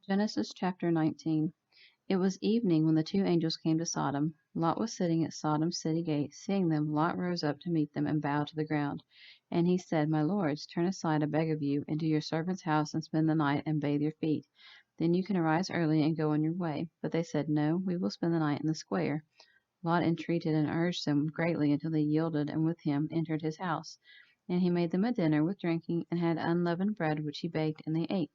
Genesis chapter 19. It was evening when the two angels came to Sodom. Lot was sitting at Sodom's city gate. Seeing them, Lot rose up to meet them and bowed to the ground. And he said, My lords, turn aside, I beg of you, into your servant's house and spend the night and bathe your feet. Then you can arise early and go on your way. But they said, No, we will spend the night in the square. Lot entreated and urged them greatly until they yielded, and with him entered his house. And he made them a dinner with drinking, and had unleavened bread which he baked, and they ate.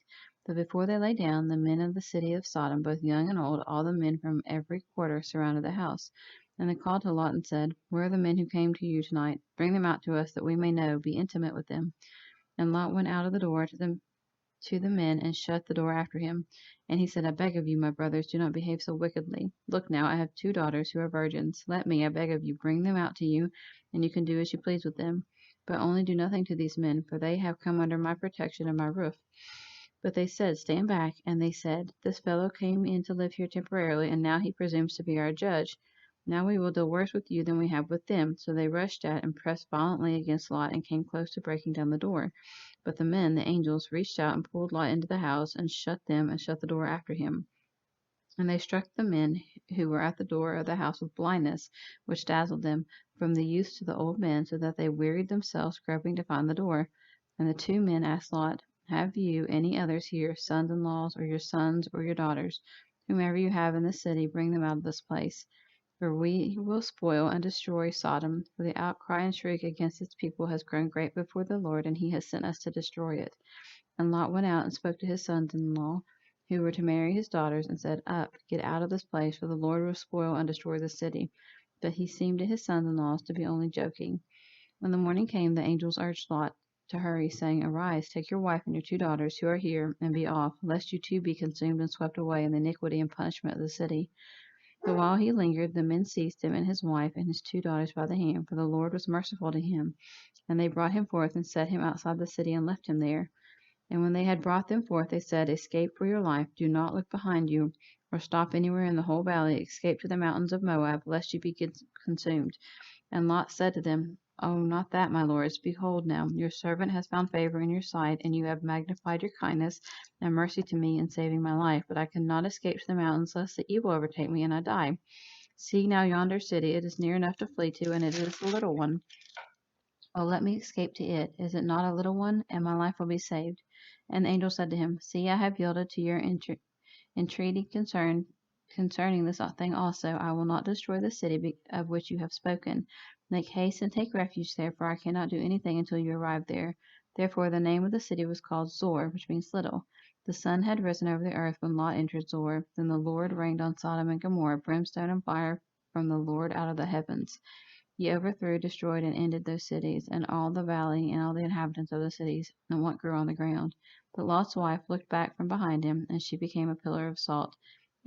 But before they lay down, the men of the city of Sodom, both young and old, all the men from every quarter, surrounded the house. And they called to Lot and said, Where are the men who came to you tonight? Bring them out to us, that we may know, be intimate with them. And Lot went out of the door to the men and shut the door after him. And he said, I beg of you, my brothers, do not behave so wickedly. Look now, I have 2 daughters who are virgins. Let me, I beg of you, bring them out to you, and you can do as you please with them. But only do nothing to these men, for they have come under my protection and my roof. But they said, Stand back. And they said, This fellow came in to live here temporarily, and now he presumes to be our judge. Now we will deal worse with you than we have with them. So they rushed at and pressed violently against Lot and came close to breaking down the door. But the men, the angels, reached out and pulled Lot into the house and shut the door after him. And they struck the men who were at the door of the house with blindness, which dazzled them, from the youth to the old men, so that they wearied themselves groping to find the door. And the 2 men asked Lot, Have you any others here, sons-in-laws, or your sons, or your daughters? Whomever you have in the city, bring them out of this place. For we will spoil and destroy Sodom, for the outcry and shriek against its people has grown great before the Lord, and he has sent us to destroy it. And Lot went out and spoke to his sons-in-law, who were to marry his daughters, and said, Up, get out of this place, for the Lord will spoil and destroy the city. But he seemed to his sons-in-laws to be only joking. When the morning came, the angels urged Lot to hurry, saying, Arise, take your wife and your 2 daughters who are here, and be off, lest you too be consumed and swept away in the iniquity and punishment of the city. But while he lingered, the men seized him and his wife and his 2 daughters by the hand, for the Lord was merciful to him. And they brought him forth and set him outside the city and left him there. And when they had brought them forth, they said, Escape for your life, do not look behind you, or stop anywhere in the whole valley, escape to the mountains of Moab, lest you be consumed. And Lot said to them, Oh, not that, my lords. Behold now, your servant has found favor in your sight, and you have magnified your kindness and mercy to me in saving my life. But I cannot escape to the mountains, lest the evil overtake me and I die. See now yonder city, it is near enough to flee to, and it is a little one. Oh, let me escape to it. Is it not a little one? And my life will be saved. And the angel said to him, See, I have yielded to your entreaty concerning this thing also. I will not destroy the city of which you have spoken. Make haste and take refuge there, for I cannot do anything until you arrive there. Therefore the name of the city was called Zor, which means little. The sun had risen over the earth when Lot entered Zor. Then the Lord rained on Sodom and Gomorrah brimstone and fire from the Lord out of the heavens. He overthrew, destroyed, and ended those cities, and all the valley, and all the inhabitants of the cities, and what grew on the ground. But Lot's wife looked back from behind him, and she became a pillar of salt.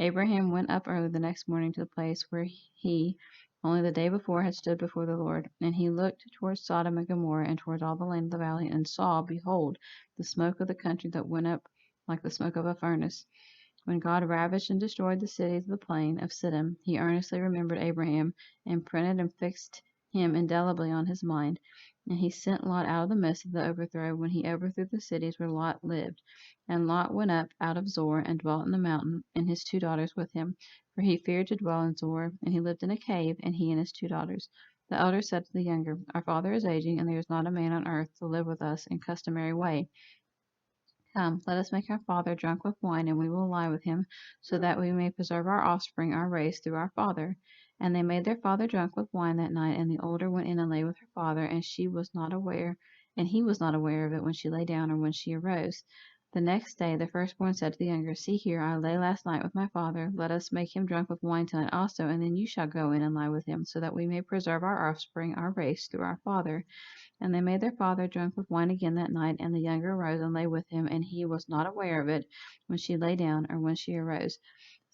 Abraham went up early the next morning to the place where he, only the day before, had stood before the Lord. And he looked towards Sodom and Gomorrah, and towards all the land of the valley, and saw, behold, the smoke of the country that went up like the smoke of a furnace. When God ravaged and destroyed the cities of the plain of Siddim, he earnestly remembered Abraham, and printed and fixed him indelibly on his mind. And he sent Lot out of the midst of the overthrow, when he overthrew the cities where Lot lived. And Lot went up out of Zor, and dwelt in the mountain, and his 2 daughters with him. For he feared to dwell in Zor, and he lived in a cave, and he and his 2 daughters. The elder said to the younger, Our father is aging, and there is not a man on earth to live with us in customary way. Come, let us make our father drunk with wine, and we will lie with him, so that we may preserve our offspring, our race, through our father. And they made their father drunk with wine that night, and the older went in and lay with her father, and he was not aware of it when she lay down or when she arose. The next day the firstborn said to the younger, See here, I lay last night with my father. Let us make him drunk with wine tonight also, and then you shall go in and lie with him, so that we may preserve our offspring, our race, through our father. And they made their father drunk with wine again that night, and the younger arose and lay with him, and he was not aware of it when she lay down or when she arose.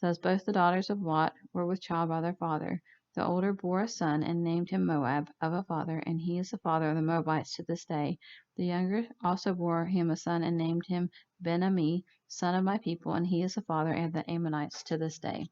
Thus both the daughters of Lot were with child by their father. The older bore a son, and named him Moab, of a father, and he is the father of the Moabites to this day. The younger also bore him a son, and named him Ben-Ammi, son of my people, and he is the father of the Ammonites to this day.